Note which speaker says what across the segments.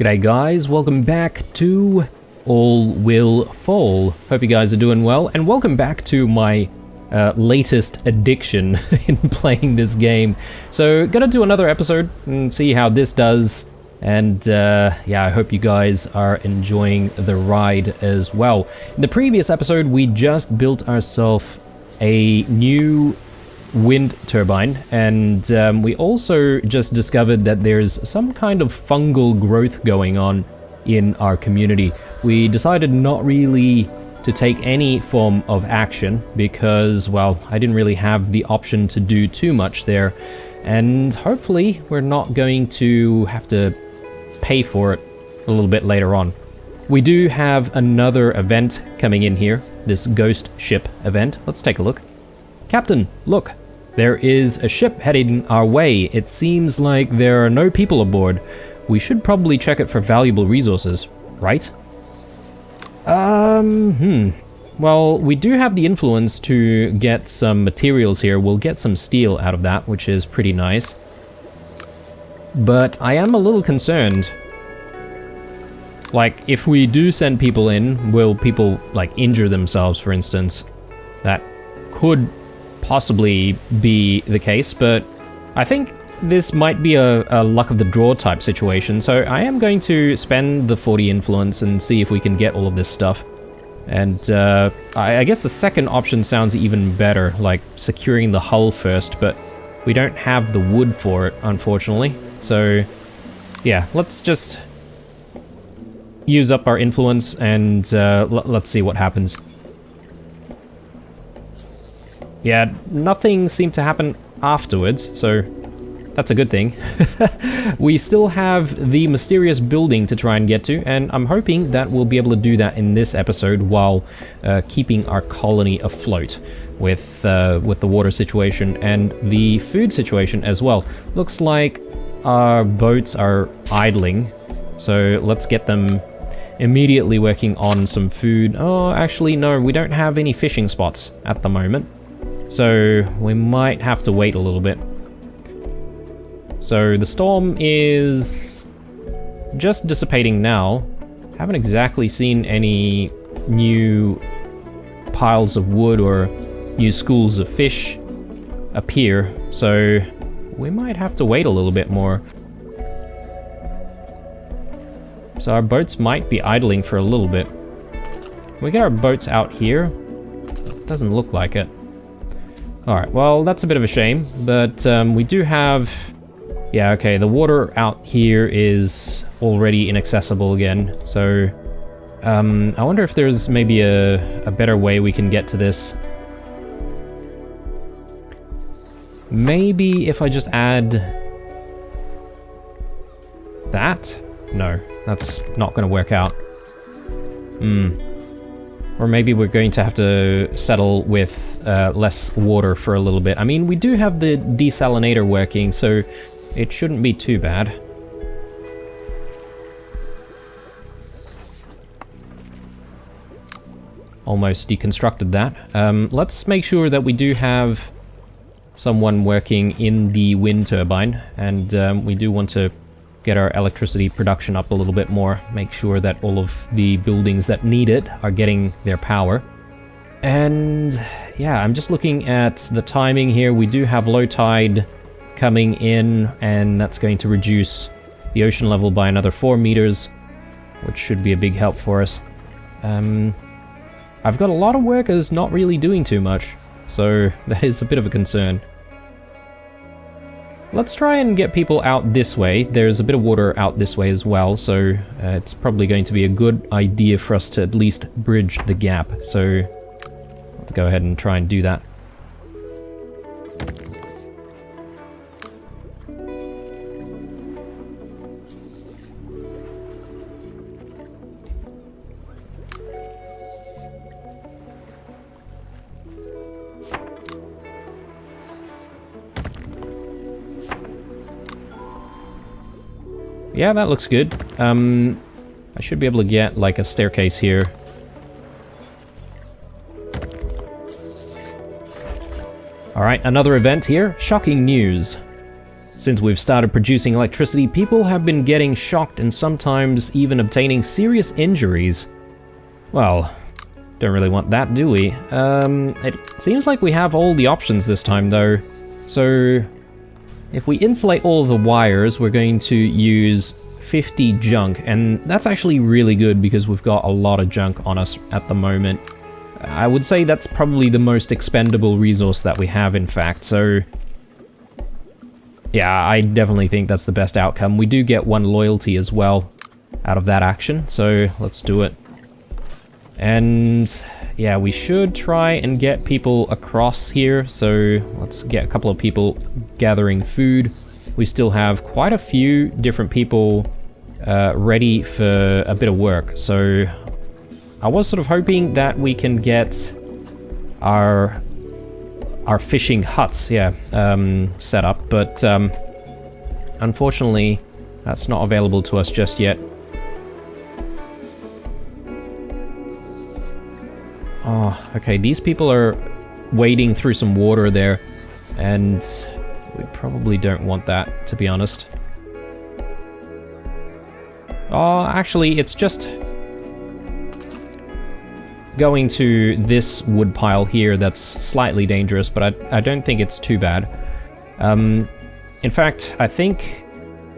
Speaker 1: G'day guys, welcome back to All Will Fall. Hope you guys are doing well, and welcome back to my latest addiction in playing this game. So, gonna do another episode and see how this does, and yeah, I hope you guys are enjoying the ride as well. In the previous episode, we just built ourselves a new wind turbine, and we also just discovered that there's some kind of fungal growth going on in our community. We decided not really to take any form of action because, well, I didn't really have the option to do too much there, and hopefully we're not going to have to pay for it a little bit later on. We do have another event coming in here, this ghost ship event. Let's take a look. Captain, look. There is a ship heading our way. It seems like there are no people aboard. We should probably check it for valuable resources, right? Well, we do have the influence to get some materials here. We'll get some steel out of that, which is pretty nice. But I am a little concerned. Like, if we do send people in, will people, like, injure themselves, for instance? That could possibly be the case, but I think this might be a luck of the draw type situation, so I am going to spend the 40 influence and see if we can get all of this stuff. And I guess the second option sounds even better, like securing the hull first, but we don't have the wood for it, unfortunately. So yeah, let's just use up our influence and let's see what happens. Yeah, nothing seemed to happen afterwards, so that's a good thing. We still have the mysterious building to try and get to, and I'm hoping that we'll be able to do that in this episode while keeping our colony afloat with the water situation and the food situation as well. Looks like our boats are idling, so let's get them immediately working on some food. Oh, actually, no, we don't have any fishing spots at the moment. So we might have to wait a little bit. So the storm is just dissipating now. Haven't exactly seen any new piles of wood or new schools of fish appear, so we might have to wait a little bit more. So our boats might be idling for a little bit. Can we get our boats out here? Doesn't look like it. Alright, well, that's a bit of a shame, but we do have... Yeah, okay, the water out here is already inaccessible again, so... I wonder if there's maybe a better way we can get to this. Maybe if I just add... that? No, that's not gonna work out. Or maybe we're going to have to settle with less water for a little bit. I mean, we do have the desalinator working, so it shouldn't be too bad. Almost deconstructed that. Let's make sure that we do have someone working in the wind turbine, and we do want to get our electricity production up a little bit more, make sure that all of the buildings that need it are getting their power. And yeah, I'm just looking at the timing here. We do have low tide coming in, and that's going to reduce the ocean level by another 4 meters, which should be a big help for us. I've got a lot of workers not really doing too much, so that is a bit of a concern. Let's try and get people out this way. There's a bit of water out this way as well, so it's probably going to be a good idea for us to at least bridge the gap. So let's go ahead and try and do that. Yeah, that looks good. I should be able to get, like, a staircase here. Alright, another event here. Shocking news. Since we've started producing electricity, people have been getting shocked and sometimes even obtaining serious injuries. Well, don't really want that, do we? It seems like we have all the options this time, though. So, if we insulate all of the wires, we're going to use 50 junk, and that's actually really good because we've got a lot of junk on us at the moment. I would say that's probably the most expendable resource that we have, in fact, so yeah, I definitely think that's the best outcome. We do get 1 loyalty as well out of that action, so let's do it. And yeah, we should try and get people across here, so let's get a couple of people gathering food. We still have quite a few different people ready for a bit of work, so I was sort of hoping that we can get our fishing huts, yeah, set up, but unfortunately that's not available to us just yet. Oh, okay, these people are wading through some water there, and we probably don't want that, to be honest. Oh, actually, it's just going to this wood pile here that's slightly dangerous, but I don't think it's too bad. In fact, I think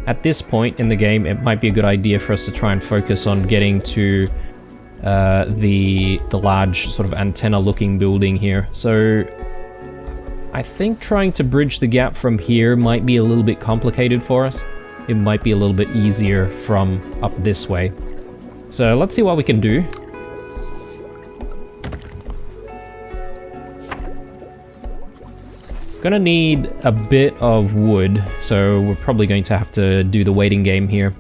Speaker 1: at this point in the game, it might be a good idea for us to try and focus on getting to the large sort of antenna-looking building here. So I think trying to bridge the gap from here might be a little bit complicated for us. It might be a little bit easier from up this way. So let's see what we can do. Gonna need a bit of wood, so we're probably going to have to do the waiting game here.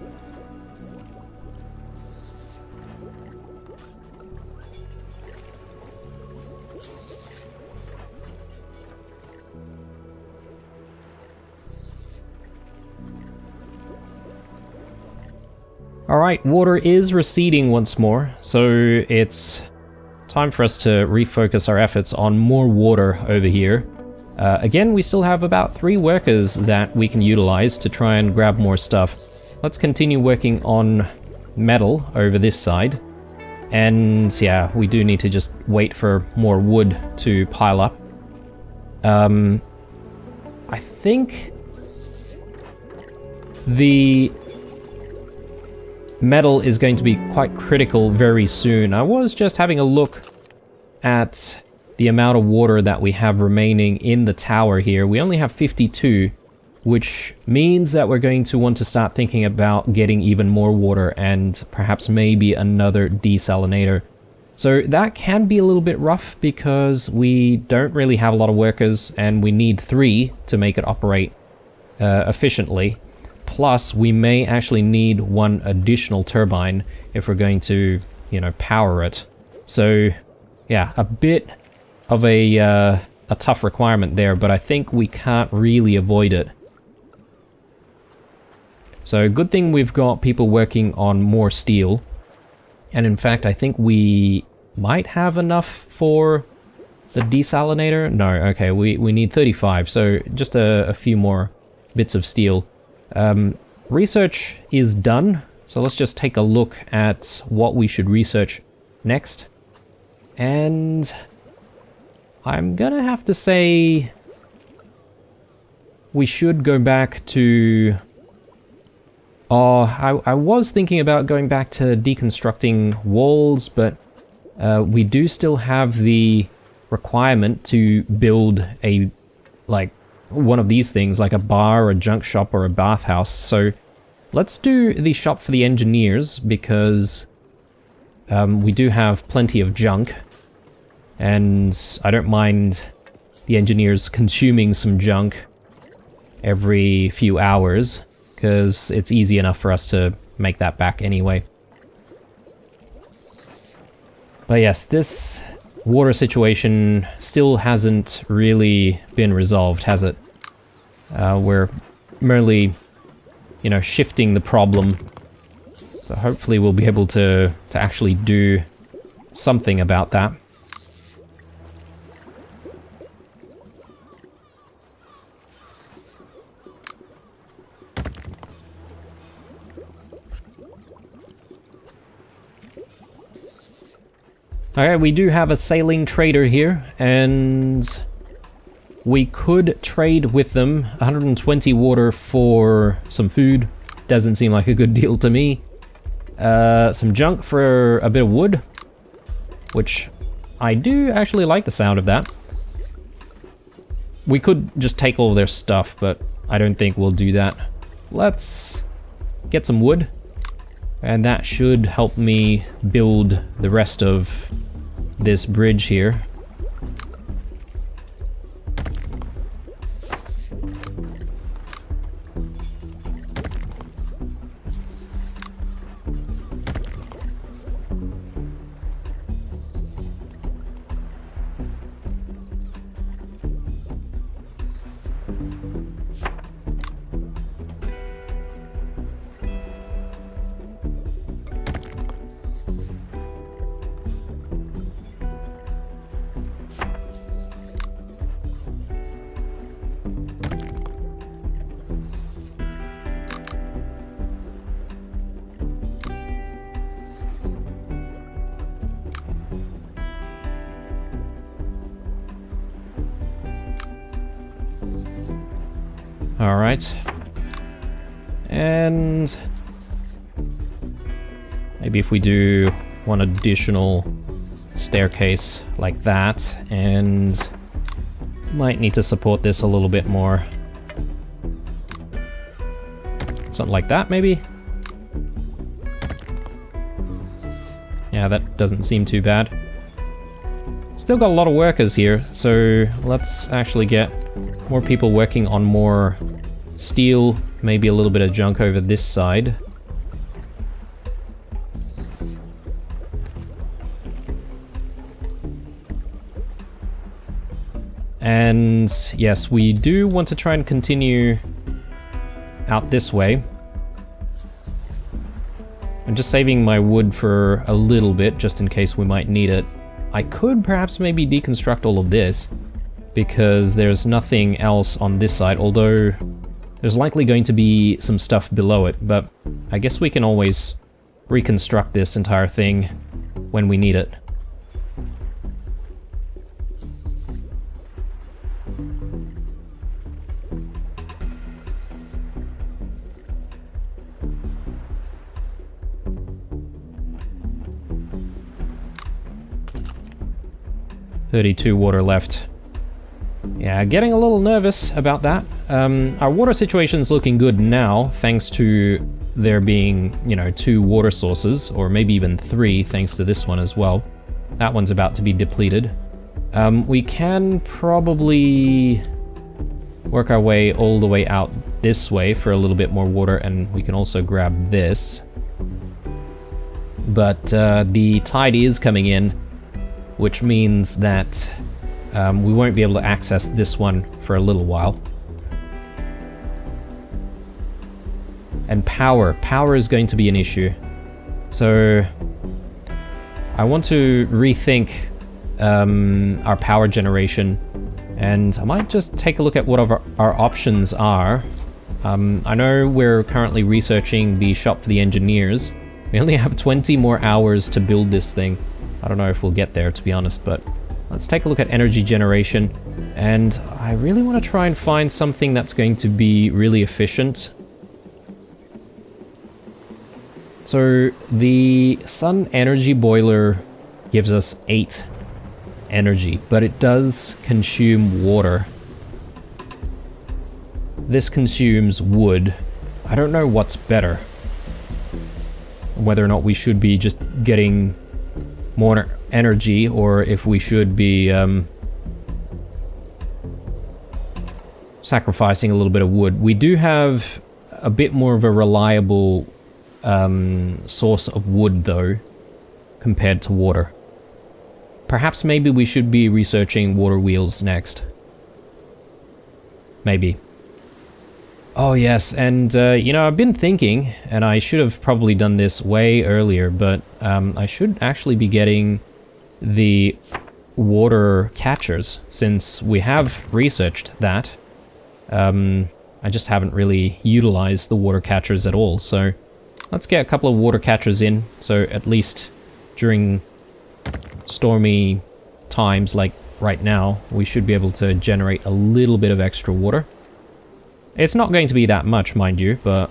Speaker 1: Alright, water is receding once more, so it's time for us to refocus our efforts on more water over here. Again, we still have about 3 workers that we can utilize to try and grab more stuff. Let's continue working on metal over this side. And yeah, we do need to just wait for more wood to pile up. I think the metal is going to be quite critical very soon. I was just having a look at the amount of water that we have remaining in the tower here. We only have 52, which means that we're going to want to start thinking about getting even more water and perhaps maybe another desalinator. So that can be a little bit rough because we don't really have a lot of workers and we need 3 to make it operate efficiently. Plus, we may actually need 1 additional turbine if we're going to, you know, power it. So yeah, a bit of a tough requirement there, but I think we can't really avoid it. So good thing we've got people working on more steel. And in fact, I think we might have enough for the desalinator. No, okay, we need 35, so just a few more bits of steel. Research is done, so let's just take a look at what we should research next. And I'm gonna have to say we should go back to... Oh, I was thinking about going back to deconstructing walls, but we do still have the requirement to build a, like, one of these things, like a bar, a junk shop, or a bathhouse. So let's do the shop for the engineers, because we do have plenty of junk. And I don't mind the engineers consuming some junk every few hours, because it's easy enough for us to make that back anyway. But yes, this water situation still hasn't really been resolved, has it? We're merely, you know, shifting the problem. So hopefully we'll be able to actually do something about that. Alright, we do have a sailing trader here, and we could trade with them 120 water for some food. Doesn't seem like a good deal to me. Some junk for a bit of wood, which I do actually like the sound of that. We could just take all their stuff, but I don't think we'll do that. Let's get some wood, and that should help me build the rest of this bridge here. Alright. And maybe if we do one additional staircase like that, and might need to support this a little bit more. Something like that, maybe? Yeah, that doesn't seem too bad. Still got a lot of workers here, so let's actually get more people working on more steel, maybe a little bit of junk over this side. And yes, we do want to try and continue out this way. I'm just saving my wood for a little bit, just in case we might need it. I could perhaps maybe deconstruct all of this, because there's nothing else on this side, although there's likely going to be some stuff below it, but I guess we can always reconstruct this entire thing when we need it. $32 water left. Yeah, getting a little nervous about that. Our water situation's looking good now, thanks to there being, you know, 2 water sources, or maybe even 3, thanks to this one as well. That one's about to be depleted. We can probably work our way all the way out this way for a little bit more water, and we can also grab this. But the tide is coming in, which means that we won't be able to access this one for a little while. And power is going to be an issue. So I want to rethink our power generation, and I might just take a look at what our options are. I know we're currently researching the shop for the engineers. We only have 20 more hours to build this thing. I don't know if we'll get there, to be honest, but let's take a look at energy generation. And I really want to try and find something that's going to be really efficient. So the sun energy boiler gives us 8 energy, but it does consume water. This consumes wood. I don't know what's better. Whether or not we should be just getting more energy, or if we should be sacrificing a little bit of wood. We do have a bit more of a reliable source of wood, though, compared to water. Perhaps maybe we should be researching water wheels next. Maybe. Oh yes, and you know, I've been thinking, and I should have probably done this way earlier, but I should actually be getting the water catchers, since we have researched that. I just haven't really utilized the water catchers at all, so let's get a couple of water catchers in, so at least during stormy times like right now, we should be able to generate a little bit of extra water. It's not going to be that much, mind you, but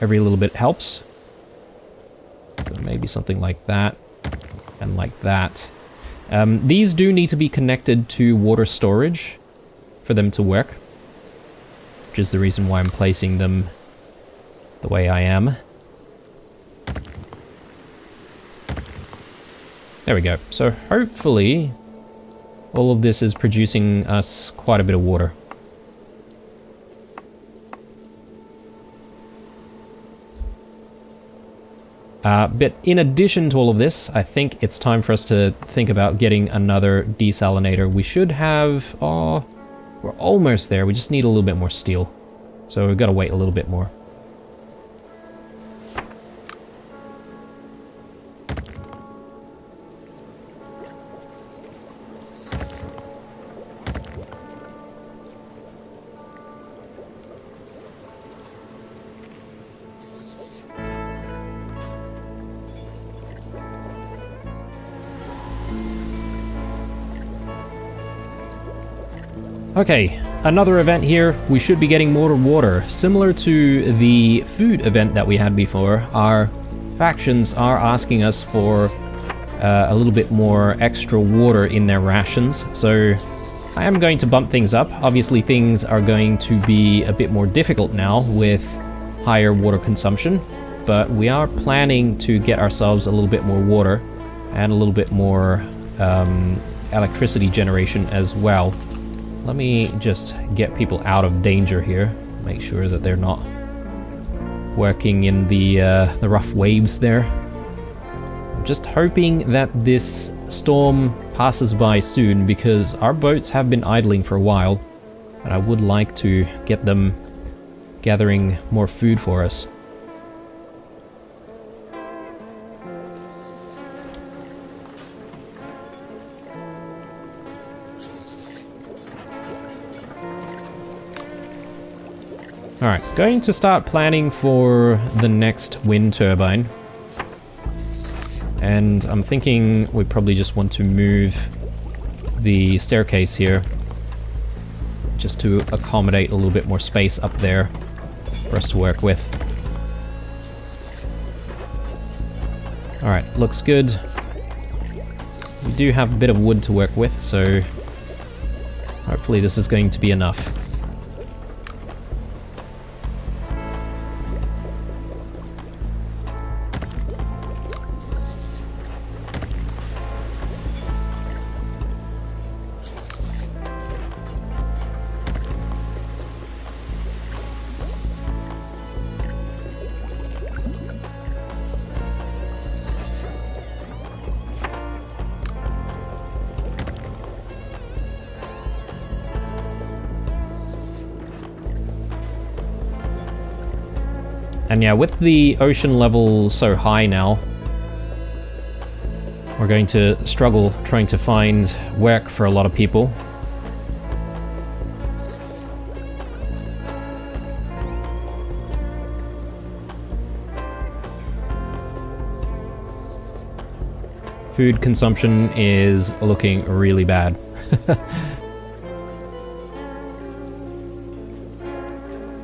Speaker 1: every little bit helps. So maybe something like that, and like that. These do need to be connected to water storage for them to work, which is the reason why I'm placing them the way I am. There we go. So hopefully all of this is producing us quite a bit of water. But in addition to all of this, I think it's time for us to think about getting another desalinator. We should have... oh, we're almost there. We just need a little bit more steel. So we've got to wait a little bit more. Okay, another event here. We should be getting more water. Similar to the food event that we had before, our factions are asking us for a little bit more extra water in their rations. So I am going to bump things up. Obviously things are going to be a bit more difficult now with higher water consumption, but we are planning to get ourselves a little bit more water and a little bit more electricity generation as well. Let me just get people out of danger here. Make sure that they're not working in the rough waves there. I'm just hoping that this storm passes by soon, because our boats have been idling for a while, and I would like to get them gathering more food for us. Alright, going to start planning for the next wind turbine. And I'm thinking we probably just want to move the staircase here, just to accommodate a little bit more space up there for us to work with. Alright, looks good. We do have a bit of wood to work with, so hopefully this is going to be enough. And yeah, with the ocean level so high now, we're going to struggle trying to find work for a lot of people. Food consumption is looking really bad.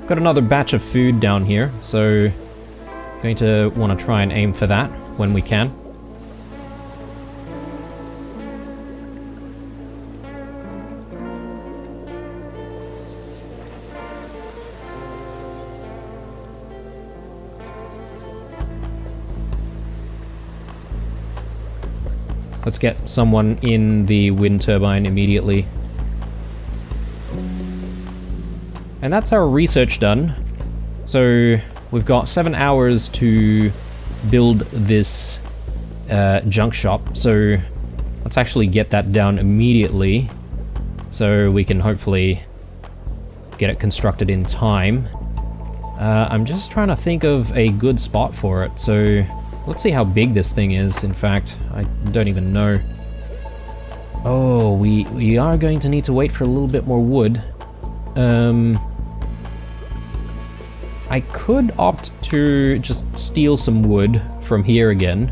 Speaker 1: Got another batch of food down here, so going to want to try and aim for that when we can. Let's get someone in the wind turbine immediately. And that's our research done. So we've got 7 hours to build this junk shop. So let's actually get that down immediately, so we can hopefully get it constructed in time. I'm just trying to think of a good spot for it. So let's see how big this thing is. In fact, I don't even know. Oh, we are going to need to wait for a little bit more wood. I could opt to just steal some wood from here again,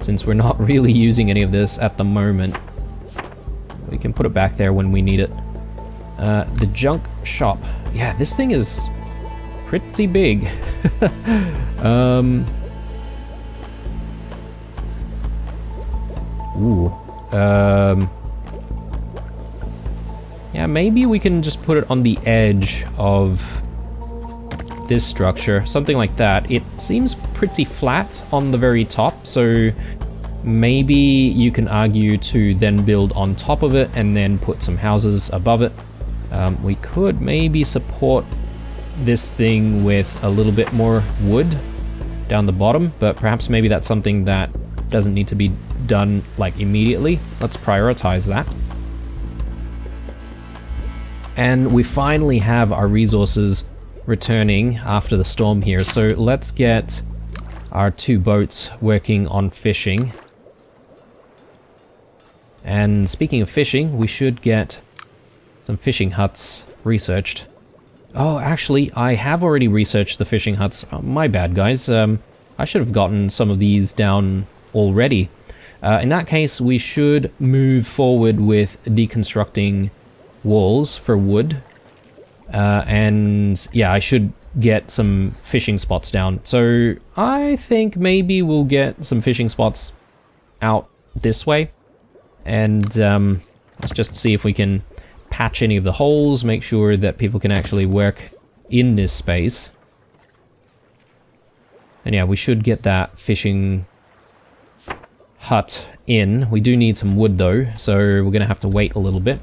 Speaker 1: since we're not really using any of this at the moment. We can put it back there when we need it. The junk shop. Yeah, this thing is pretty big. Yeah, maybe we can just put it on the edge of this structure, something like that. It seems pretty flat on the very top, so maybe you can argue to then build on top of it and then put some houses above it. We could maybe support this thing with a little bit more wood down the bottom, but perhaps maybe that's something that doesn't need to be done like immediately. Let's prioritize that. And we finally have our resources returning after the storm here, so let's get our 2 boats working on fishing. And speaking of fishing, we should get some fishing huts researched. Oh, actually, I have already researched the fishing huts. Oh, my bad, guys. I should have gotten some of these down already. In that case, we should move forward with deconstructing walls for wood. And yeah, I should get some fishing spots down. So I think maybe we'll get some fishing spots out this way. And let's just see if we can patch any of the holes, make sure that people can actually work in this space. And yeah, we should get that fishing hut in. We do need some wood though, so we're gonna have to wait a little bit.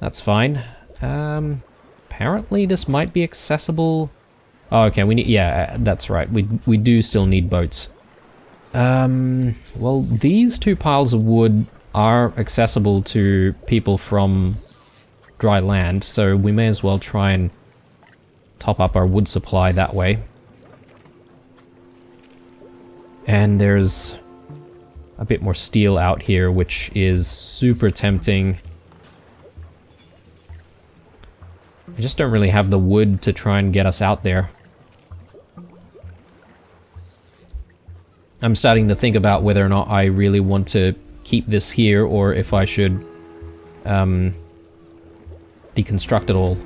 Speaker 1: That's fine. Apparently this might be accessible. Oh, okay, we need, yeah, that's right. We do still need boats. Well, these 2 piles of wood are accessible to people from dry land, so we may as well try and top up our wood supply that way. And there's a bit more steel out here, which is super tempting. I just don't really have the wood to try and get us out there. I'm starting to think about whether or not I really want to keep this here, or if I should deconstruct it all.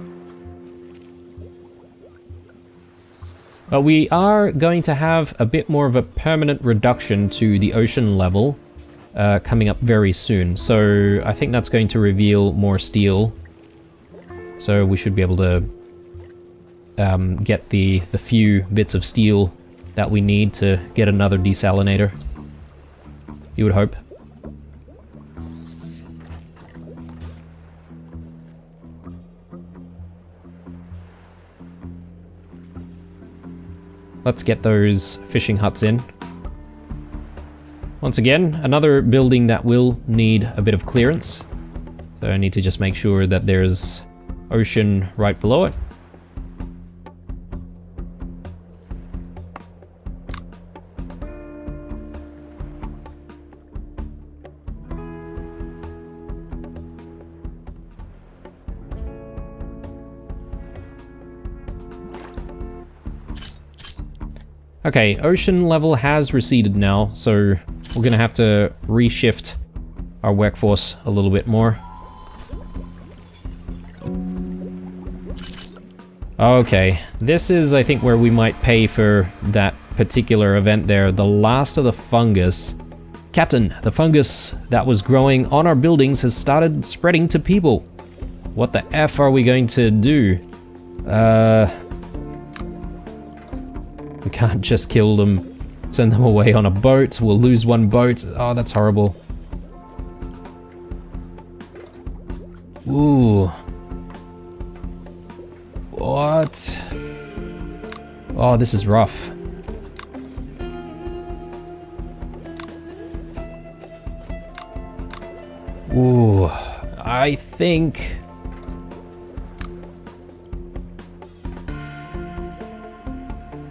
Speaker 1: But we are going to have a bit more of a permanent reduction to the ocean level coming up very soon. So I think that's going to reveal more steel. So we should be able to get the few bits of steel that we need to get another desalinator. You would hope. Let's get those fishing huts in. Once again, another building that will need a bit of clearance. So I need to just make sure that there's ocean right below it. Okay, ocean level has receded now, so we're gonna have to reshift our workforce a little bit more. Okay, this is, I think, where we might pay for that particular event there. The last of the fungus. Captain, the fungus that was growing on our buildings has started spreading to people. What the F are we going to do? We can't just kill them, send them away on a boat. We'll lose 1 boat. Oh, that's horrible. Ooh. What? Oh, this is rough. Ooh, I think...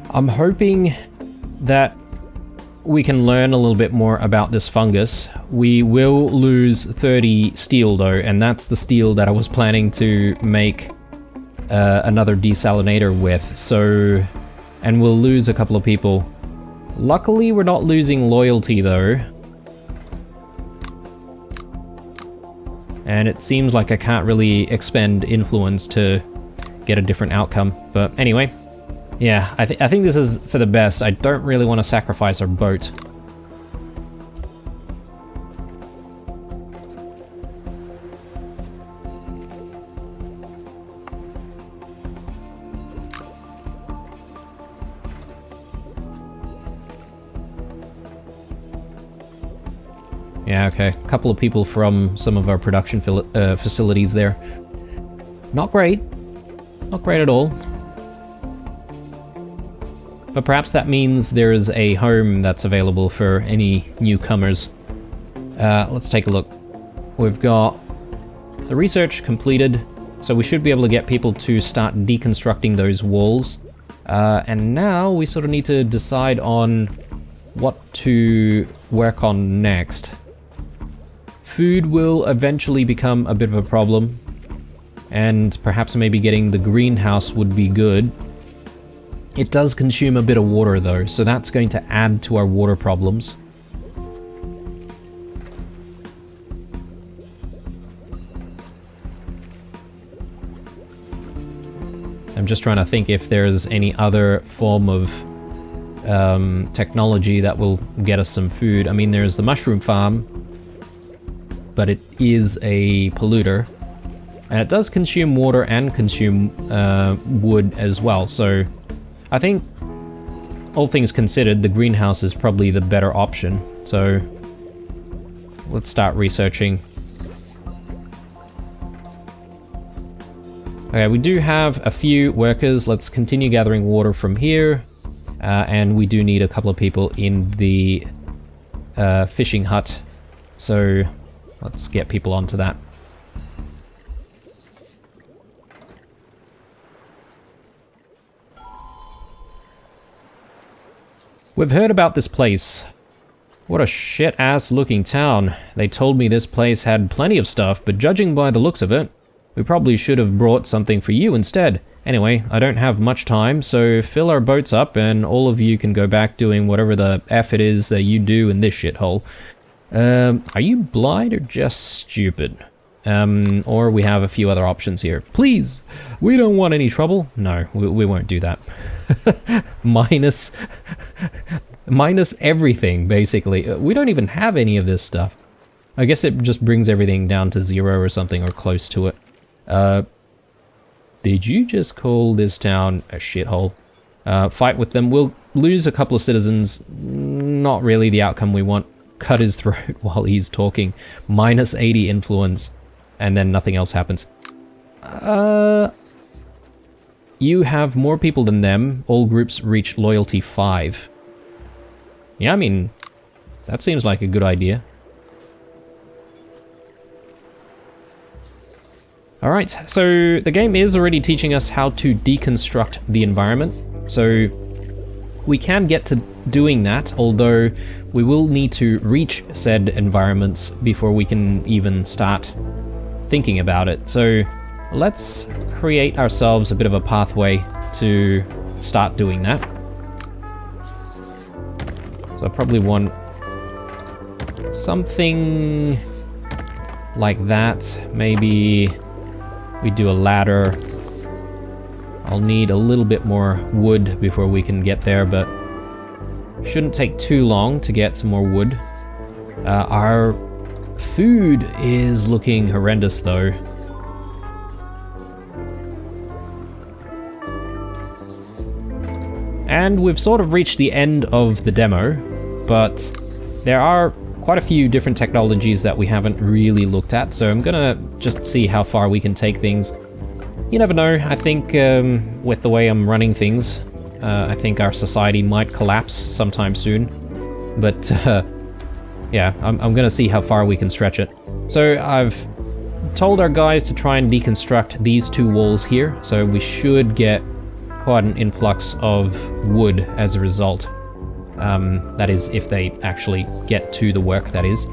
Speaker 1: I'm hoping that we can learn a little bit more about this fungus. We will lose 30 steel though, and that's the steel that I was planning to make another desalinator with, so... And we'll lose a couple of people. Luckily, we're not losing loyalty, though. And it seems like I can't really expend influence to get a different outcome. But anyway, yeah, I think this is for the best. I don't really want to sacrifice our boat. Yeah, okay. A couple of people from some of our production facilities there. Not great. Not great at all. But perhaps that means there's a home that's available for any newcomers. Let's take a look. We've got the research completed, so we should be able to get people to start deconstructing those walls. And now we sort of need to decide on what to work on next. Food will eventually become a bit of a problem, and perhaps maybe getting the greenhouse would be good. It does consume a bit of water though, so that's going to add to our water problems. I'm just trying to think if there's any other form of technology that will get us some food. I mean, there's the mushroom farm, but it is a polluter, and it does consume water and consume wood as well, so I think, all things considered, the greenhouse is probably the better option. So let's start researching. Okay, we do have a few workers. Let's continue gathering water from here, and we do need a couple of people in the fishing hut, so let's get people onto that. We've heard about this place. What a shit-ass looking town. They told me this place had plenty of stuff, but judging by the looks of it, we probably should have brought something for you instead. Anyway, I don't have much time, so fill our boats up and all of you can go back doing whatever the F it is that you do in this shithole. Are you blind or just stupid? Or we have a few other options here. Please, we don't want any trouble. No, we won't do that. Minus everything, basically. We don't even have any of this stuff. I guess it just brings everything down to 0 or something, or close to it. Did you just call this town a shithole? Fight with them. We'll lose a couple of citizens. Not really the outcome we want. Cut his throat while he's talking. Minus 80 influence. And then nothing else happens. You have more people than them. All groups reach loyalty 5. Yeah, I mean, that seems like a good idea. Alright, so the game is already teaching us how to deconstruct the environment. So we can get to doing that, although we will need to reach said environments before we can even start thinking about it. So let's create ourselves a bit of a pathway to start doing that. So I probably want something like that. Maybe we do a ladder. I'll need a little bit more wood before we can get there, but shouldn't take too long to get some more wood. Our food is looking horrendous though. And we've sort of reached the end of the demo, but there are quite a few different technologies that we haven't really looked at, so I'm gonna just see how far we can take things. You never know. I think with the way I'm running things, I think our society might collapse sometime soon. But yeah, I'm gonna see how far we can stretch it. So I've told our guys to try and deconstruct these 2 walls here, so we should get quite an influx of wood as a result. That is, if they actually get to the work, that is.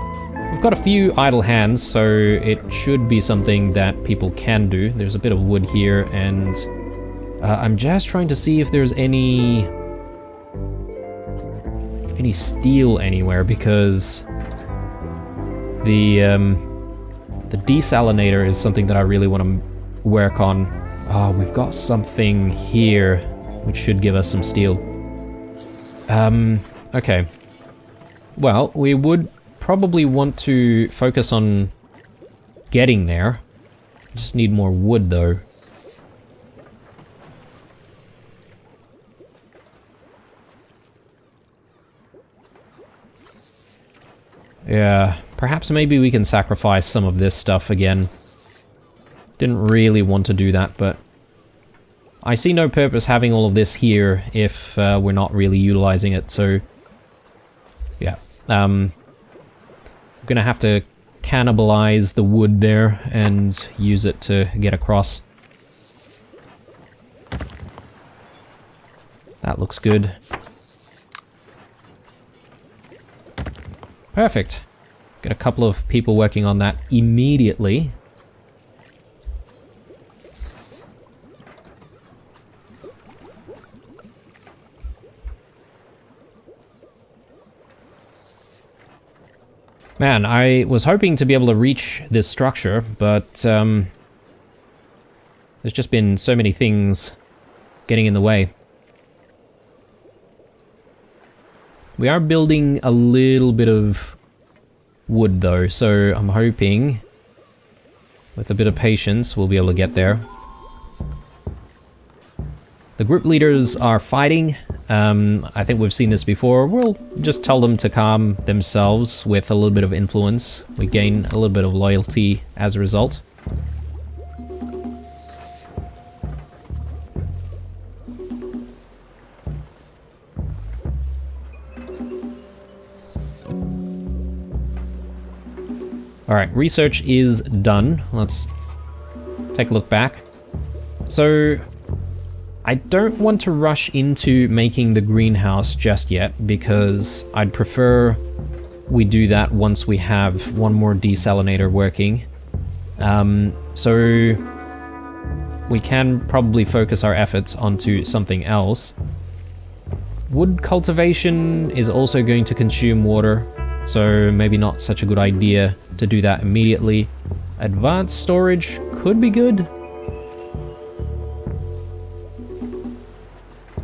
Speaker 1: We've got a few idle hands, so it should be something that people can do. There's a bit of wood here, and I'm just trying to see if there's any steel anywhere, because the desalinator is something that I really want to work on. Oh, we've got something here which should give us some steel. Okay. Well, we would probably want to focus on getting there. Just need more wood, though. Yeah, perhaps maybe we can sacrifice some of this stuff again. Didn't really want to do that, but I see no purpose having all of this here if we're not really utilizing it, so yeah. I'm gonna have to cannibalize the wood there and use it to get across. That looks good. Perfect. Got a couple of people working on that immediately. Man, I was hoping to be able to reach this structure, but there's just been so many things getting in the way. We are building a little bit of wood though, so I'm hoping with a bit of patience we'll be able to get there. The group leaders are fighting. I think we've seen this before. We'll just tell them to calm themselves with a little bit of influence. We gain a little bit of loyalty as a result. Alright, research is done. Let's take a look back. So I don't want to rush into making the greenhouse just yet, because I'd prefer we do that once we have one more desalinator working. So we can probably focus our efforts onto something else. Wood cultivation is also going to consume water, so maybe not such a good idea to do that immediately. Advanced storage could be good.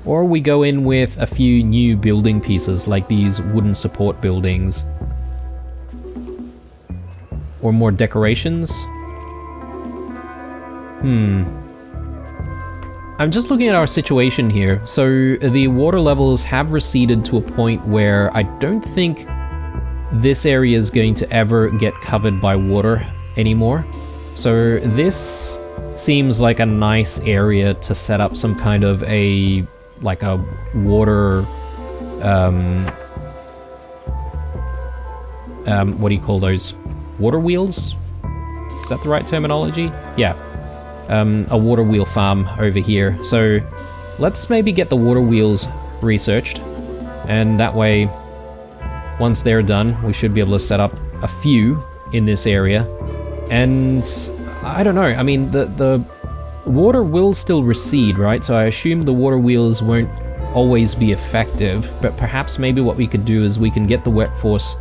Speaker 1: Or we go in with a few new building pieces, like these wooden support buildings. Or more decorations. I'm just looking at our situation here. So the water levels have receded to a point where I don't think this area is going to ever get covered by water anymore. So this seems like a nice area to set up some kind of a water, what do you call those? Water wheels? Is that the right terminology? Yeah. A water wheel farm over here. So let's maybe get the water wheels researched, and that way, once they're done, we should be able to set up a few in this area. And I don't know, I mean, the water will still recede, right? So I assume the water wheels won't always be effective, but perhaps maybe what we could do is we can get the workforce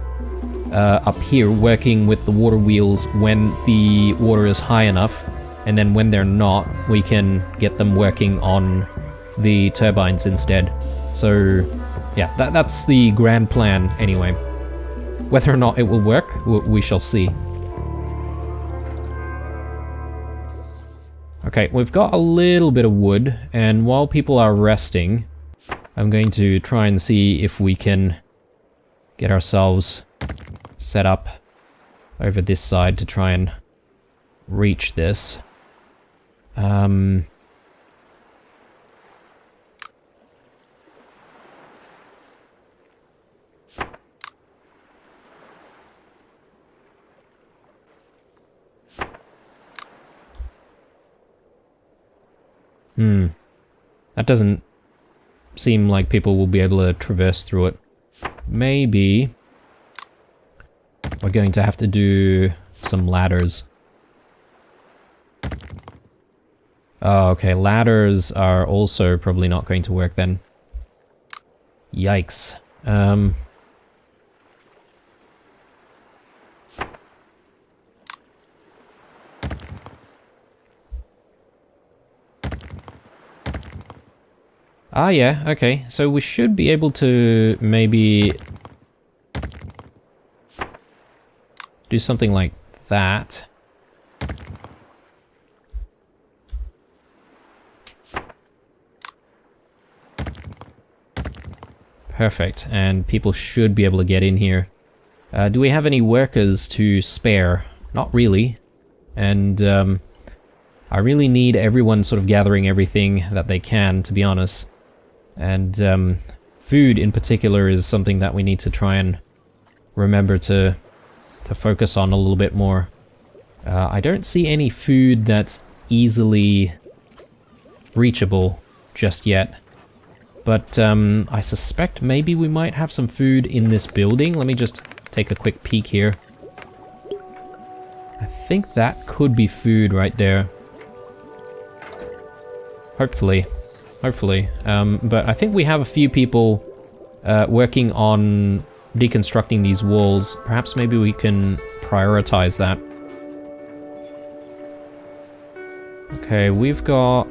Speaker 1: up here working with the water wheels when the water is high enough, and then when they're not, we can get them working on the turbines instead. So yeah, that's the grand plan anyway. Whether or not it will work, we shall see. Okay, we've got a little bit of wood, and while people are resting, I'm going to try and see if we can get ourselves set up over this side to try and reach this. That doesn't seem like people will be able to traverse through it. Maybe we're going to have to do some ladders. Oh, okay, ladders are also probably not going to work then. Yikes. Ah, yeah, okay. So we should be able to maybe do something like that. Perfect, and people should be able to get in here. Do we have any workers to spare? Not really. And I really need everyone sort of gathering everything that they can, to be honest. And food in particular is something that we need to try and remember to focus on a little bit more. I don't see any food that's easily reachable just yet. But I suspect maybe we might have some food in this building. Let me just take a quick peek here. I think that could be food right there. Hopefully. Hopefully. But I think we have a few people working on deconstructing these walls. Perhaps maybe we can prioritize that. Okay, we've got...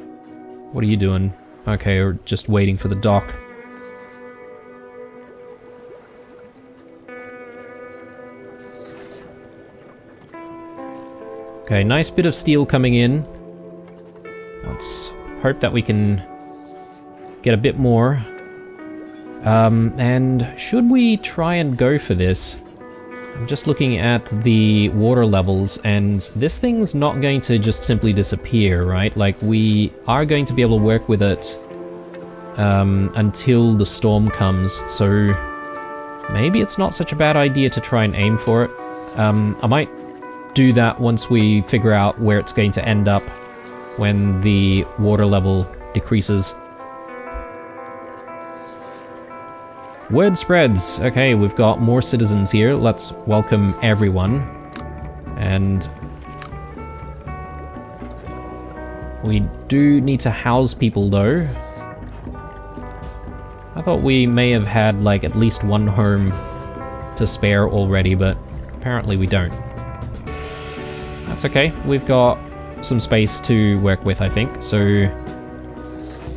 Speaker 1: What are you doing? Okay, we're just waiting for the dock. Okay, nice bit of steel coming in. Let's hope that we can get a bit more. And should we try and go for this? I'm just looking at the water levels, and this thing's not going to just simply disappear, right? Like, we are going to be able to work with it until the storm comes, so maybe it's not such a bad idea to try and aim for it. I might do that once we figure out where it's going to end up when the water level decreases. Word spreads. Okay, we've got more citizens here. Let's welcome everyone. And we do need to house people though. I thought we may have had like at least one home to spare already, but apparently we don't. That's okay. We've got some space to work with, I think. So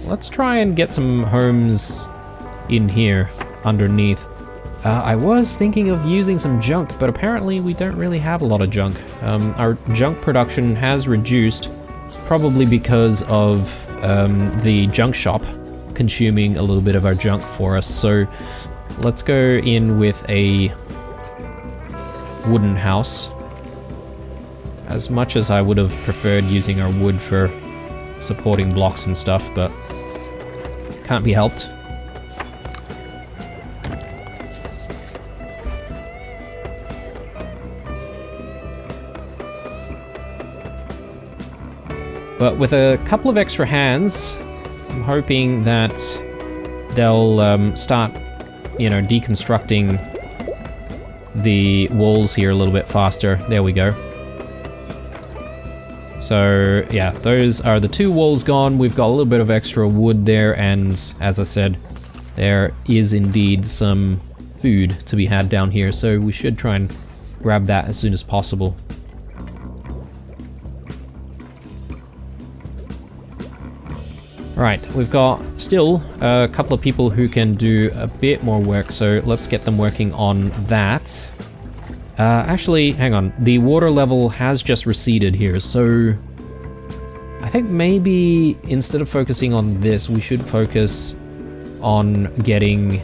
Speaker 1: let's try and get some homes in here. Underneath. I was thinking of using some junk, but apparently we don't really have a lot of junk. Our junk production has reduced, probably because of the junk shop consuming a little bit of our junk for us. So let's go in with a wooden house. As much as I would have preferred using our wood for supporting blocks and stuff, but can't be helped. But with a couple of extra hands, I'm hoping that they'll start, you know, deconstructing the walls here a little bit faster. There we go. So, yeah, those are the two walls gone. We've got a little bit of extra wood there, and as I said, there is indeed some food to be had down here, so we should try and grab that as soon as possible. Right, we've got still a couple of people who can do a bit more work, so let's get them working on that. Actually, hang on, the water level has just receded here, so I think maybe instead of focusing on this, we should focus on getting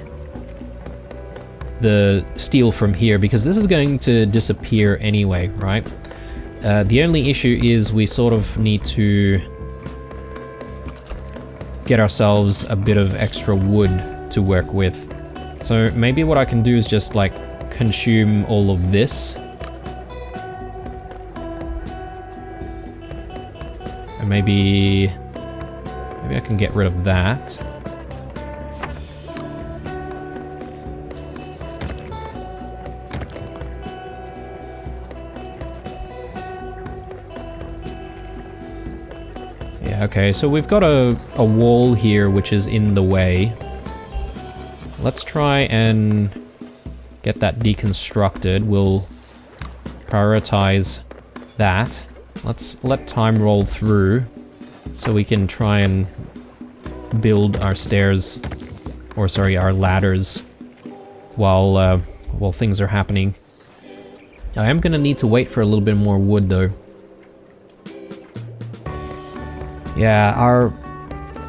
Speaker 1: the steel from here, because this is going to disappear anyway, right? The only issue is we sort of need to get ourselves a bit of extra wood to work with. So maybe what I can do is just like consume all of this. And maybe I can get rid of that. Yeah, okay, so we've got a wall here which is in the way. Let's try and get that deconstructed. We'll prioritize that. Let's let time roll through so we can try and build our stairs, or sorry, our ladders while things are happening. I am gonna need to wait for a little bit more wood though. Yeah, our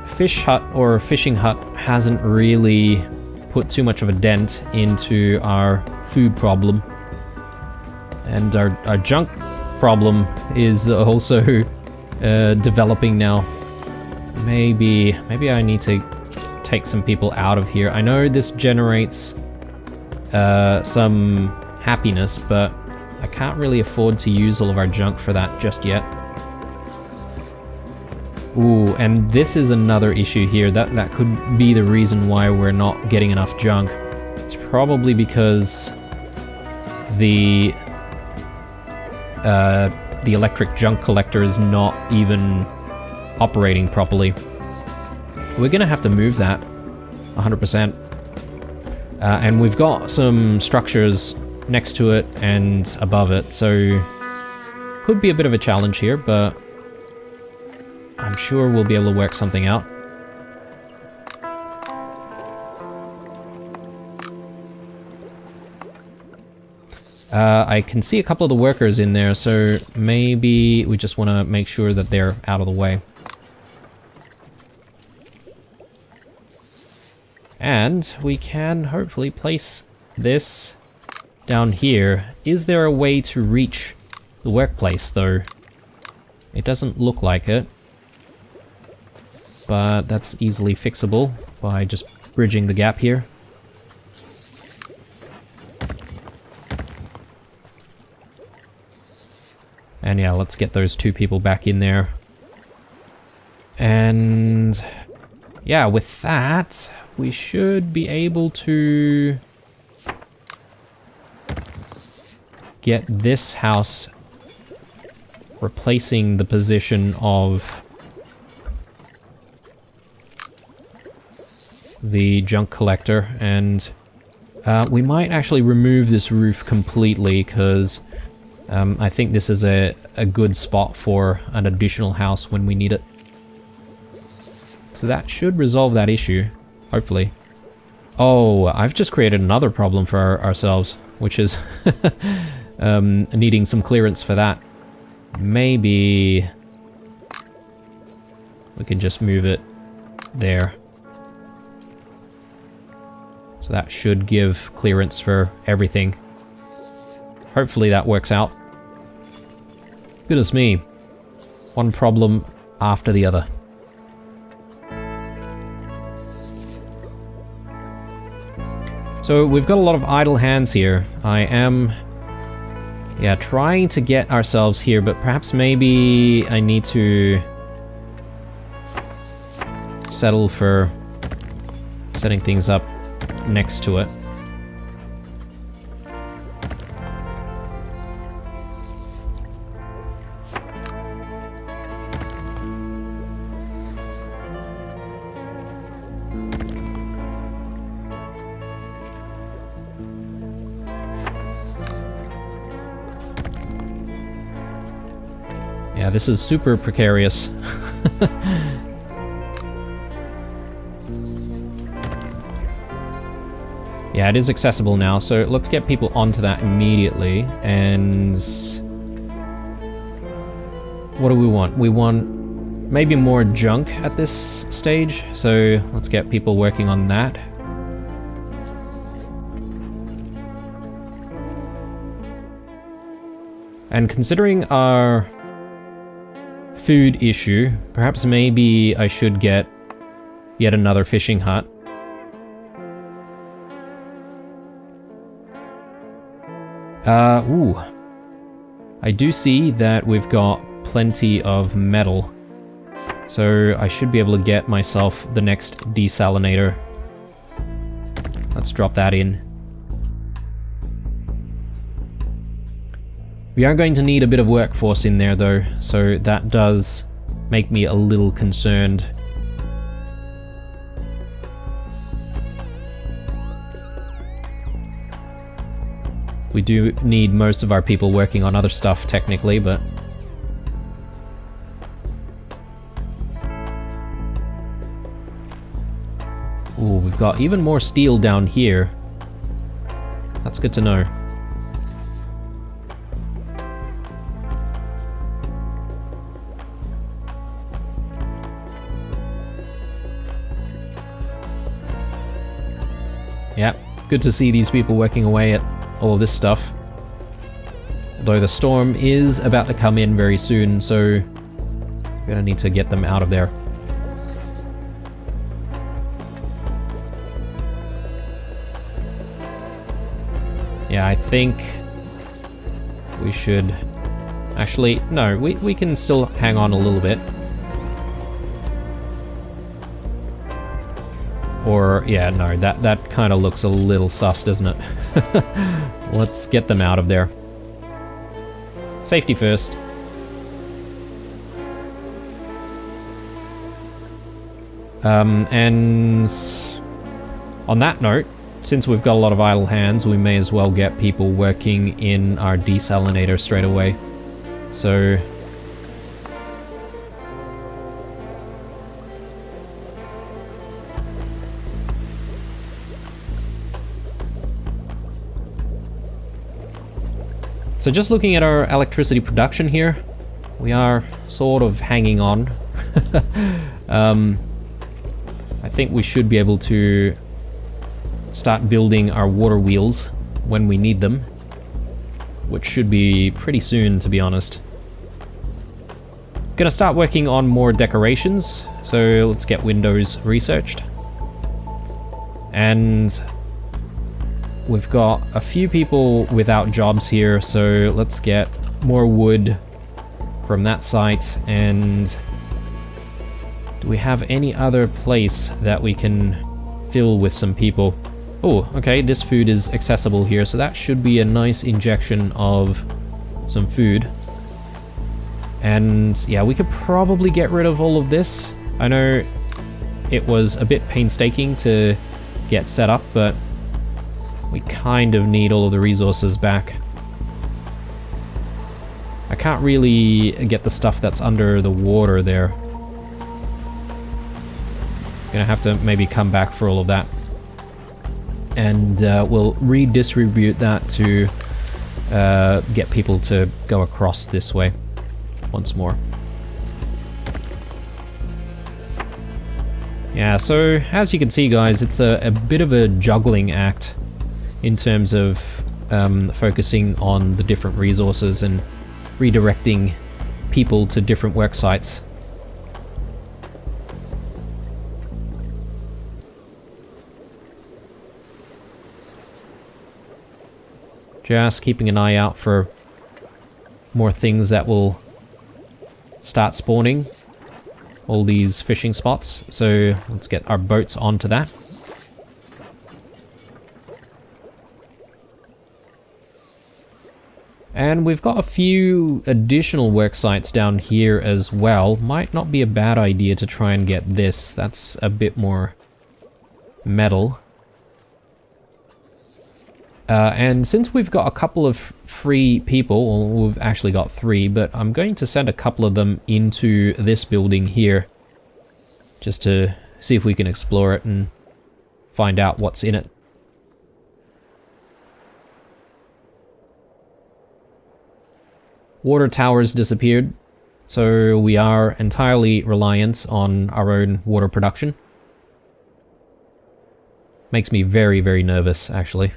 Speaker 1: fish hut or fishing hut hasn't really put too much of a dent into our food problem. And our junk problem is also developing now. Maybe I need to take some people out of here. I know this generates some happiness, but I can't really afford to use all of our junk for that just yet. Ooh, and this is another issue here. That could be the reason why we're not getting enough junk. It's probably because the electric junk collector is not even operating properly. We're gonna have to move that 100%. And we've got some structures next to it and above it, so could be a bit of a challenge here, but I'm sure we'll be able to work something out. I can see a couple of the workers in there, so maybe we just want to make sure that they're out of the way. And we can hopefully place this down here. Is there a way to reach the workplace though? It doesn't look like it. But that's easily fixable by just bridging the gap here. And yeah, let's get those two people back in there. And yeah, with that, we should be able to get this house replacing the position of the junk collector, and we might actually remove this roof completely because I think this is a good spot for an additional house when we need it. So that should resolve that issue, hopefully. Oh, I've just created another problem for ourselves, which is needing some clearance for that. Maybe we can just move it there. So that should give clearance for everything. Hopefully that works out. Goodness me. One problem after the other. So we've got a lot of idle hands here. I am, yeah, trying to get ourselves here, but perhaps maybe I need to settle for setting things up next to it. Yeah, this is super precarious. Yeah, it is accessible now, so let's get people onto that immediately. And what do we want? We want maybe more junk at this stage, so let's get people working on that. And considering our food issue, perhaps maybe I should get yet another fishing hut. Ooh. I do see that we've got plenty of metal, so I should be able to get myself the next desalinator. Let's drop that in. We are going to need a bit of workforce in there though, so that does make me a little concerned. We do need most of our people working on other stuff, technically, but... Ooh, we've got even more steel down here. That's good to know. Yeah, good to see these people working away at all of this stuff. Although the storm is about to come in very soon, so we're gonna need to get them out of there. Yeah, I think we should... Actually, no, we can still hang on a little bit. Or, yeah, no, that kind of looks a little sus, doesn't it? Let's get them out of there. Safety first. And on that note, since we've got a lot of idle hands, we may as well get people working in our desalinator straight away. So... So just looking at our electricity production here, we are sort of hanging on. I think we should be able to start building our water wheels when we need them, which should be pretty soon, to be honest. Gonna start working on more decorations, so let's get windows researched. And we've got a few people without jobs here, so let's get more wood from that site. And do we have any other place that we can fill with some people? Oh, okay, this food is accessible here, so that should be a nice injection of some food. And yeah, we could probably get rid of all of this. I know it was a bit painstaking to get set up, but we kind of need all of the resources back. I can't really get the stuff that's under the water there. Gonna have to maybe come back for all of that. And we'll redistribute that to get people to go across this way once more. Yeah, so as you can see, guys, it's a bit of a juggling act in terms of focusing on the different resources and redirecting people to different work sites. Just keeping an eye out for more things that will start spawning all these fishing spots. So let's get our boats onto that. And we've got a few additional work sites down here as well. Might not be a bad idea to try and get this. That's a bit more metal. And since we've got a couple of free people, well, we've actually got 3, but I'm going to send a couple of them into this building here, just to see if we can explore it and find out what's in it. Water towers disappeared, so we are entirely reliant on our own water production. Makes me very, very nervous, actually.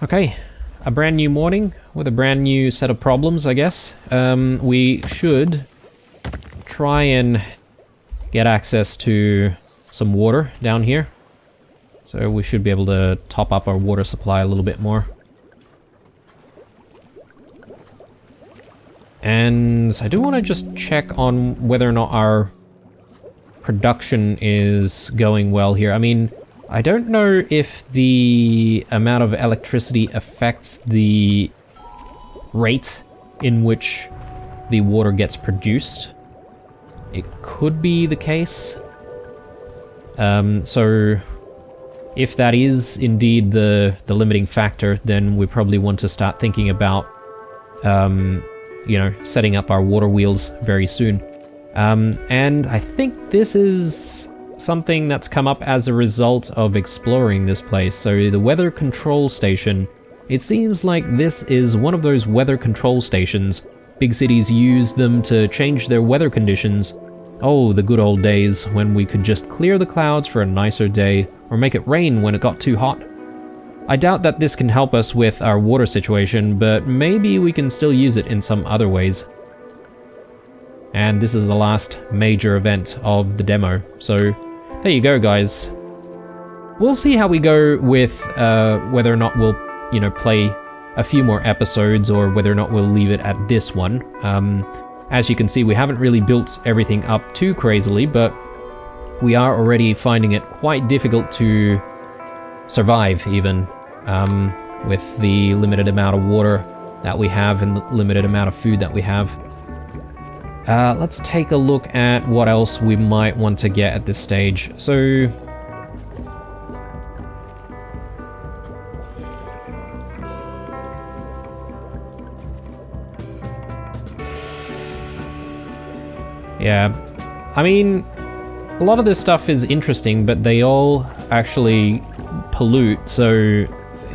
Speaker 1: Okay, a brand new morning with a brand new set of problems, I guess. We should try and get access to some water down here. So we should be able to top up our water supply a little bit more. And I do want to just check on whether or not our production is going well here. I mean, I don't know if the amount of electricity affects the rate in which the water gets produced. It could be the case. So if that is indeed the limiting factor, then we probably want to start thinking about, you know, setting up our water wheels very soon. And I think this is something that's come up as a result of exploring this place. So the weather control station, it seems like this is one of those weather control stations. Big cities use them to change their weather conditions. Oh, the good old days when we could just clear the clouds for a nicer day, or make it rain when it got too hot. I doubt that this can help us with our water situation, but maybe we can still use it in some other ways. And this is the last major event of the demo, so there you go, guys. We'll see how we go with whether or not we'll, you know, play a few more episodes, or whether or not we'll leave it at this one. As you can see, we haven't really built everything up too crazily, but we are already finding it quite difficult to survive, even with the limited amount of water that we have and the limited amount of food that we have. Let's take a look at what else we might want to get at this stage. So yeah, I mean, a lot of this stuff is interesting, but they all actually pollute, so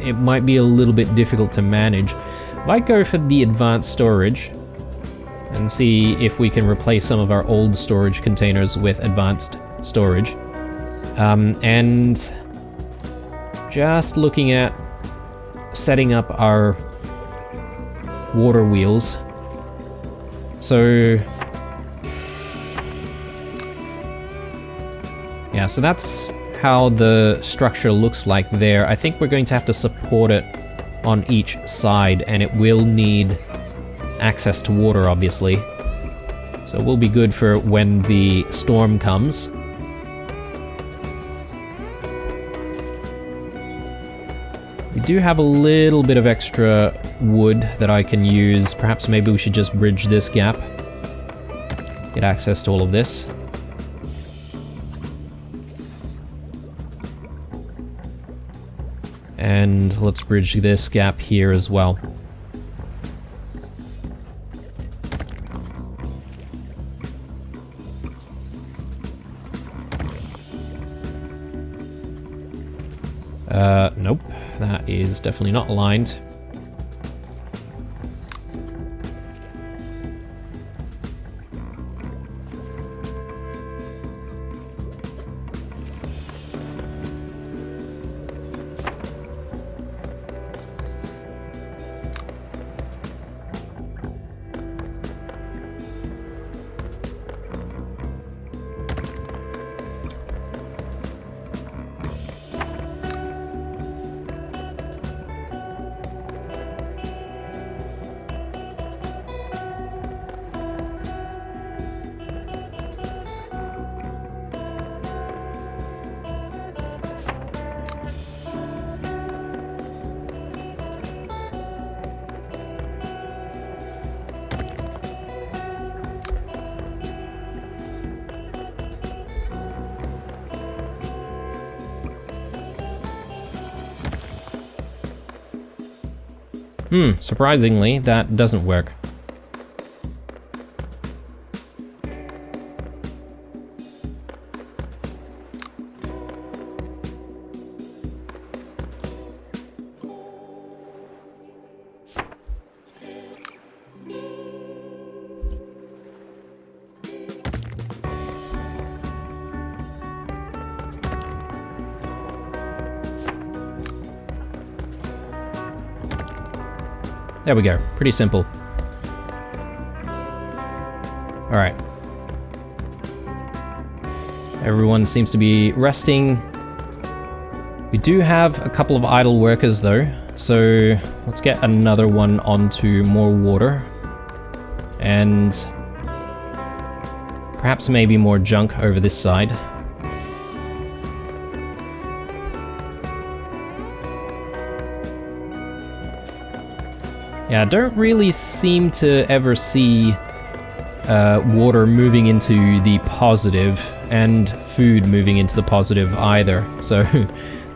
Speaker 1: it might be a little bit difficult to manage. Might go for the advanced storage and see if we can replace some of our old storage containers with advanced storage. And just looking at setting up our water wheels. So yeah, so that's how the structure looks like there. I think we're going to have to support it on each side, and it will need access to water, obviously. So it will be good for when the storm comes. We do have a little bit of extra wood that I can use. Perhaps maybe we should just bridge this gap. Get access to all of this. And let's bridge this gap here as well. Nope, that is definitely not aligned. Surprisingly, that doesn't work. There we go, pretty simple. Alright. Everyone seems to be resting. We do have a couple of idle workers though, so let's get another one onto more water. And perhaps maybe more junk over this side. Yeah, I don't really seem to ever see water moving into the positive and food moving into the positive either. So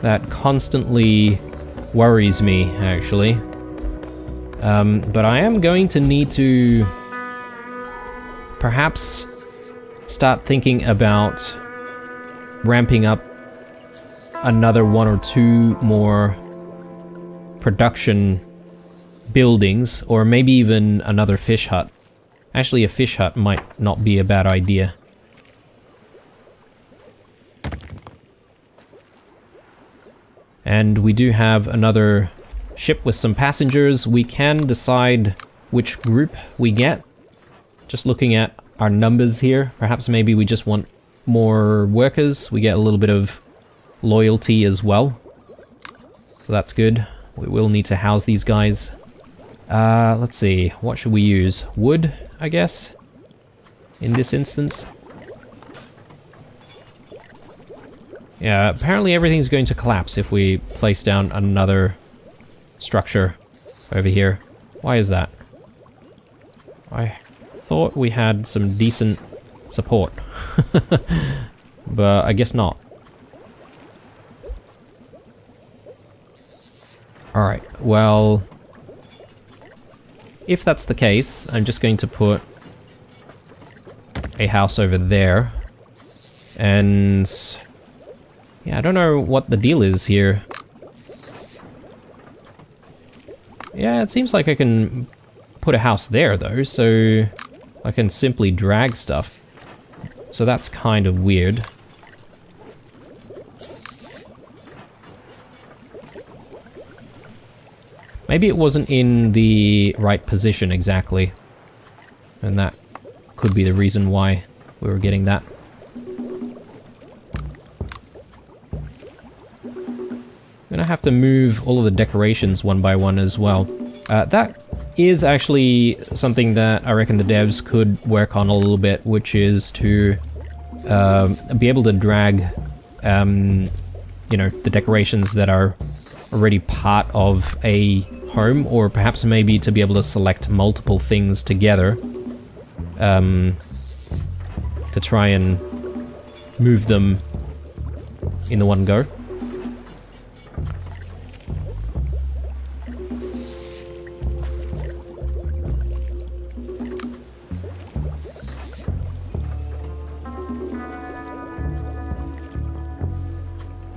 Speaker 1: that constantly worries me, actually. But I am going to need to perhaps start thinking about ramping up another 1 or 2 more production buildings, or maybe even another fish hut. Actually, a fish hut might not be a bad idea. And we do have another ship with some passengers. We can decide which group we get. Just looking at our numbers here, perhaps maybe we just want more workers. We get a little bit of loyalty as well. So that's good. We will need to house these guys. Let's see, what should we use? Wood, I guess, in this instance. Yeah, apparently everything's going to collapse if we place down another structure over here. Why is that? I thought we had some decent support, but I guess not. Alright, well, if that's the case, I'm just going to put a house over there. And yeah, I don't know what the deal is here. Yeah, it seems like I can put a house there though, so I can simply drag stuff. So that's kind of weird. Maybe it wasn't in the right position exactly, and that could be the reason why we were getting that. I'm gonna have to move all of the decorations one by one as well. That is actually something that I reckon the devs could work on a little bit, which is to be able to drag, you know, the decorations that are already part of a home, or perhaps maybe to be able to select multiple things together to try and move them in the one go.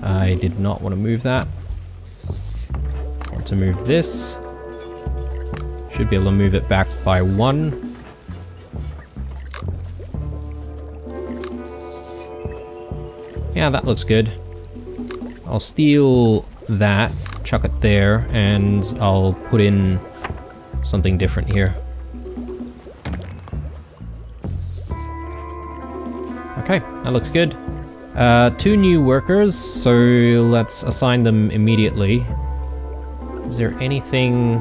Speaker 1: I did not want to move that. To move this. Should be able to move it back by 1. Yeah, that looks good. I'll steal that, chuck it there, and I'll put in something different here. Okay, that looks good. 2 new workers, so let's assign them immediately. Is there anything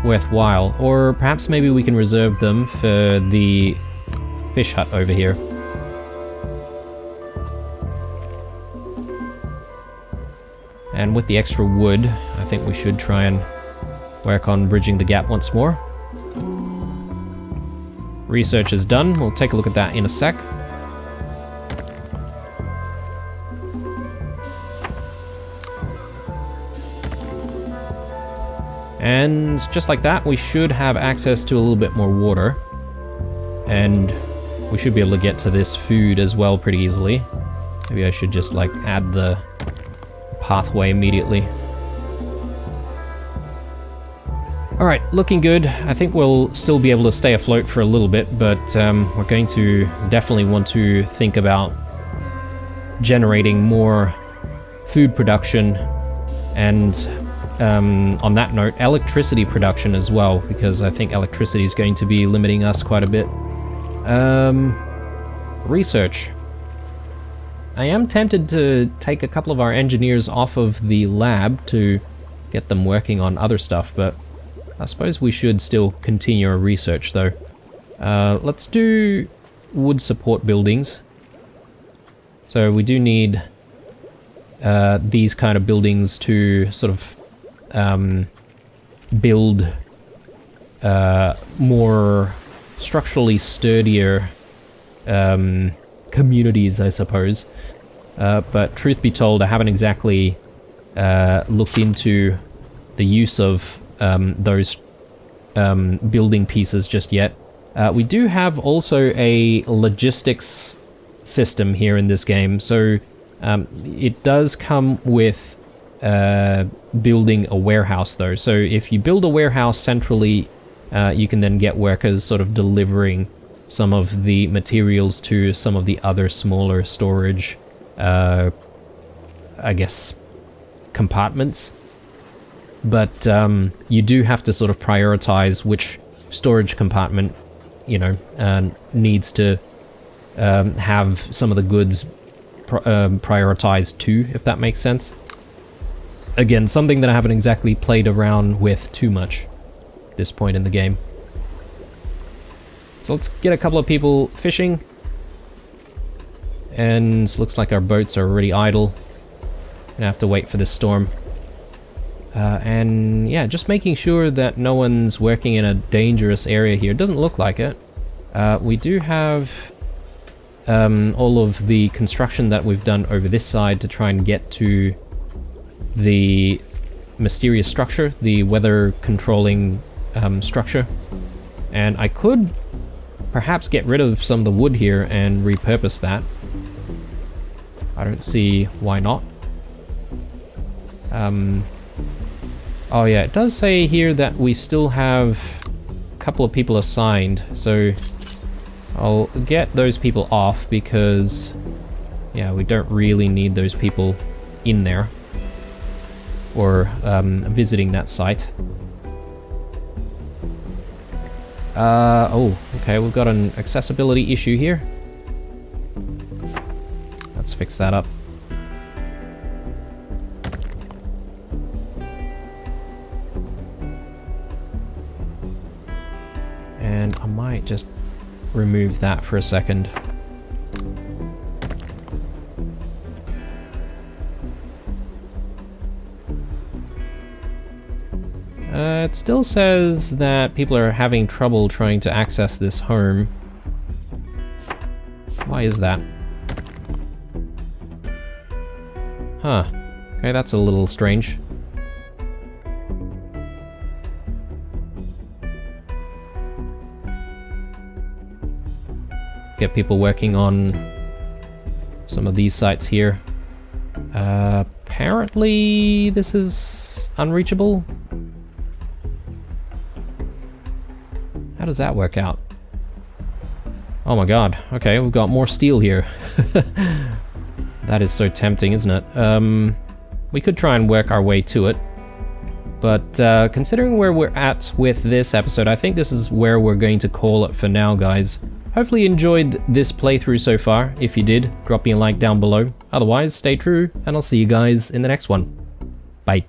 Speaker 1: worthwhile? Or perhaps maybe we can reserve them for the fish hut over here. And with the extra wood, I think we should try and work on bridging the gap once more. Research is done. We'll take a look at that in a sec. And just like that, we should have access to a little bit more water. And we should be able to get to this food as well pretty easily. Maybe I should just like add the pathway immediately. Alright, looking good. I think we'll still be able to stay afloat for a little bit, but we're going to definitely want to think about generating more food production and on that note, electricity production as well, because I think electricity is going to be limiting us quite a bit. Research. I am tempted to take a couple of our engineers off of the lab to get them working on other stuff, but I suppose we should still continue our research though. Let's do wood support buildings. So we do need these kind of buildings to sort of build more structurally sturdier communities, I suppose. But truth be told, I haven't exactly looked into the use of those building pieces just yet. We do have also a logistics system here in this game, so it does come with building a warehouse though. So if you build a warehouse centrally, you can then get workers sort of delivering some of the materials to some of the other smaller storage, I guess, compartments. But you do have to sort of prioritize which storage compartment, you know, needs to have some of the goods prioritized too, if that makes sense. Again, something that I haven't exactly played around with too much at this point in the game. So let's get a couple of people fishing. And looks like our boats are already idle. Gonna have to wait for this storm. And yeah, just making sure that no one's working in a dangerous area here. It doesn't look like it. We do have all of the construction that we've done over this side to try and get to the mysterious structure, the weather controlling structure. And I could perhaps get rid of some of the wood here and repurpose that. I don't see why not. Oh yeah, it does say here that we still have a couple of people assigned, so I'll get those people off because, yeah, we don't really need those people in there or visiting that site. Oh, okay, we've got an accessibility issue here. Let's fix that up. And I might just remove that for a second. It still says that people are having trouble trying to access this home. Why is that? Huh. Okay, that's a little strange. Get people working on some of these sites here. Apparently this is unreachable. How does that work out? Oh my god, okay, we've got more steel here. That is so tempting, isn't it? We could try and work our way to it. But considering where we're at with this episode, I think this is where we're going to call it for now, guys. Hopefully you enjoyed this playthrough so far. If you did, drop me a like down below. Otherwise, stay true, and I'll see you guys in the next one. Bye.